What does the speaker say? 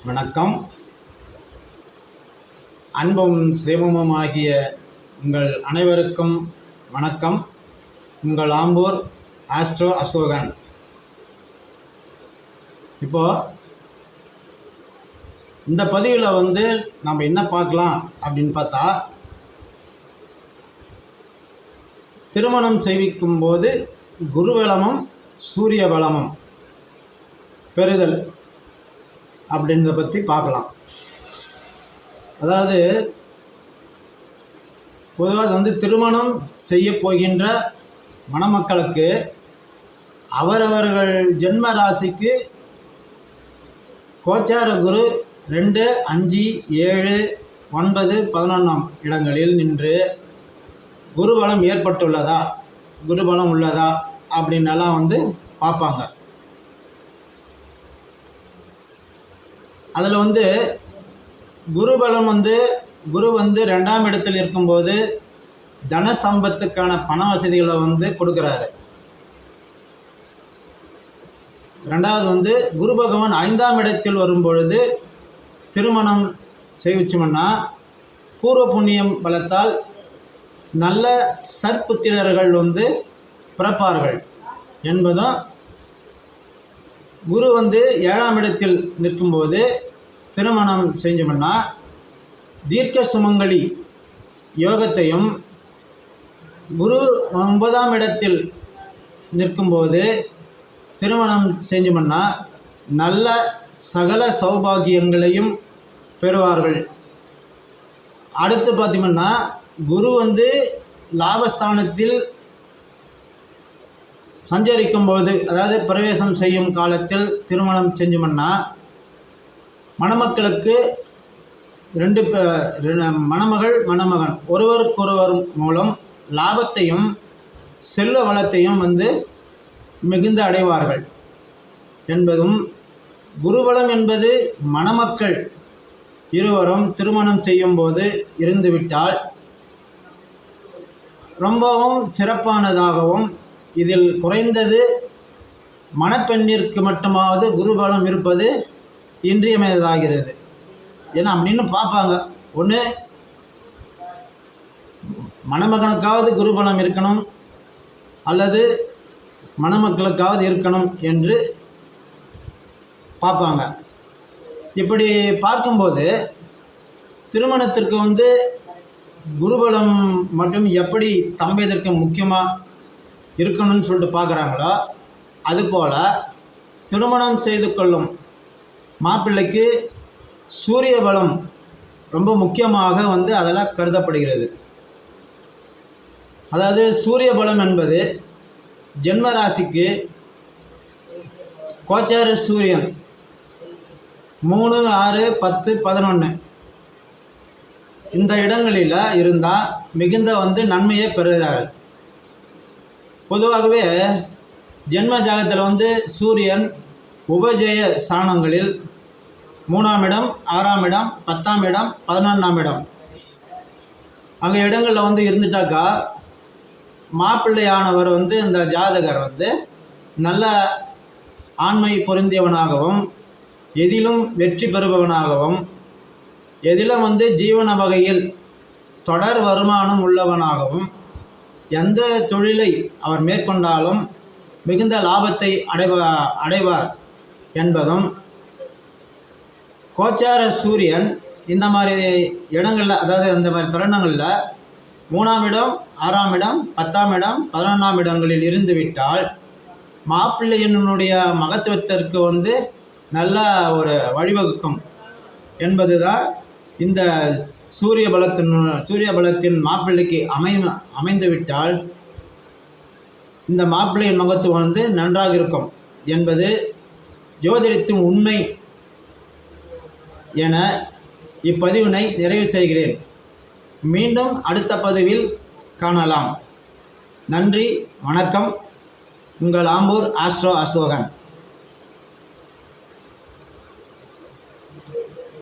வணக்கம். அன்பும் சிவமும் ஆகிய உங்கள் அனைவருக்கும் வணக்கம். உங்கள் ஆம்பூர் ஆஸ்ட்ரோ அசோகன். இப்போது இந்த பதிவில் நம்ம என்ன பார்க்கலாம் அப்படின்னு பார்த்தா, திருமணம் செய்விக்கும் போது குருபலமும் சூரிய பலமும் பெறுதல் அப்படின்றத பற்றி பார்க்கலாம். அதாவது பொதுவாக திருமணம் செய்ய போகின்ற மணமக்களுக்கு அவரவர்கள் ஜென்ம ராசிக்கு கோச்சார குரு 2, 5, 7, 9, 11 இடங்களில் நின்று குருபலம் ஏற்பட்டுள்ளதா, குருபலம் உள்ளதா அப்படின்னெல்லாம் பார்ப்பாங்க. அதில் குருபலம் குரு 2ஆம் இடத்தில் இருக்கும்போது தன சம்பத்துக்கான பண வசதிகளை கொடுக்குறாரு. ரெண்டாவது குரு பகவான் 5ஆம் இடத்தில் வரும்பொழுது திருமணம் செய்விச்சோம்னா பூர்வ புண்ணியம் பலத்தால் நல்ல சற்புத்திரர்கள் பிறப்பார்கள் என்பதும், குரு 7ஆம் இடத்தில் நிற்கும்போது திருமணம் செஞ்சோம்னா தீர்க்க சுமங்கலி யோகத்தையும், குரு 9ஆம் இடத்தில் நிற்கும்போது திருமணம் செஞ்சோம்னா நல்ல சகல சௌபாகியங்களையும் பெறுவார்கள். அடுத்து பார்த்தீங்கன்னா குரு லாபஸ்தானத்தில் சஞ்சரிக்கும்போது, அதாவது பிரவேசம் செய்யும் காலத்தில் திருமணம் செஞ்சோம்னா மணமக்களுக்கு மணமகள் மணமகன் ஒருவருக்கொருவர் மூலம் லாபத்தையும் செல்வ வளத்தையும் மிகுந்து அடைவார்கள் என்பதும், குருபலம் என்பது மணமக்கள் இருவரும் திருமணம் செய்யும்போது இருந்துவிட்டால் ரொம்பவும் சிறப்பானதாகவும், இதில் குறைந்தது மணப்பெண்ணிற்கு மட்டுமாவது குருபலம் இருப்பது இன்றியமையாததாகிறது. ஏன்னா அப்படின்னு பார்ப்பாங்க, ஒன்று மணமகனுக்காவது குருபலம் இருக்கணும் அல்லது மணமக்களுக்காவது இருக்கணும் என்று பார்ப்பாங்க. இப்படி பார்க்கும்போது திருமணத்திற்கு குருபலம் மட்டும் எப்படி தம்பதியருக்கு முக்கியமாக இருக்கணும்னு சொல்லிட்டு பார்க்குறாங்களோ, அதுபோல் திருமணம் செய்து கொள்ளும் மாப்பிள்ளைக்கு சூரிய பலம் ரொம்ப முக்கியமாக அதெல்லாம் கருதப்படுகிறது. அதாவது சூரிய பலம் என்பது ஜென்ம ராசிக்கு கோச்சார சூரியன் 3, 6, 10, 11 இந்த இடங்களில் இருந்தால் மிகுந்த நன்மையை பெறுகிறார்கள். பொதுவாகவே ஜென்ம ஜாதகத்தில் சூரியன் உபஜய ஸ்தானங்களில் 3ஆம் இடம், 6ஆம் இடம், 10ஆம் இடம், 11ஆம் இடம் அங்கே இடங்களில் இருந்துட்டாக்கா மாப்பிள்ளையானவர் இந்த ஜாதகர் நல்ல ஆண்மை பொருந்தியவனாகவும், எதிலும் வெற்றி பெறுபவனாகவும், எதிலும் ஜீவன வகையில் தொடர் வருமானம் உள்ளவனாகவும், எந்த தொழிலை அவர் மேற்கொண்டாலும் மிகுந்த லாபத்தை அடைவார் என்பதும், கோச்சார சூரியன் இந்த மாதிரி இடங்களில், அதாவது இந்த மாதிரி தருணங்களில் 3ஆம் இடம், 6ஆம் இடம், 10ஆம் இடம், 11ஆம் இடங்களில் இருந்துவிட்டால் மாப்பிள்ளையினுடைய மகத்துவத்திற்கு நல்ல ஒரு வழிவகுக்கும் என்பது தான் இந்த சூரிய பலத்தின் மாப்பிள்ளைக்கு அமைந்துவிட்டால் இந்த மாப்பிள்ளையின் மகத்துவம் நன்றாக இருக்கும் என்பது ஜோதிடத்தின் உண்மை என இப்பதிவினை நிறைவு செய்கிறேன். மீண்டும் அடுத்த பதிவில் காணலாம். நன்றி, வணக்கம். உங்கள் ஆம்பூர் ஆஸ்ட்ரோ அசோகன்.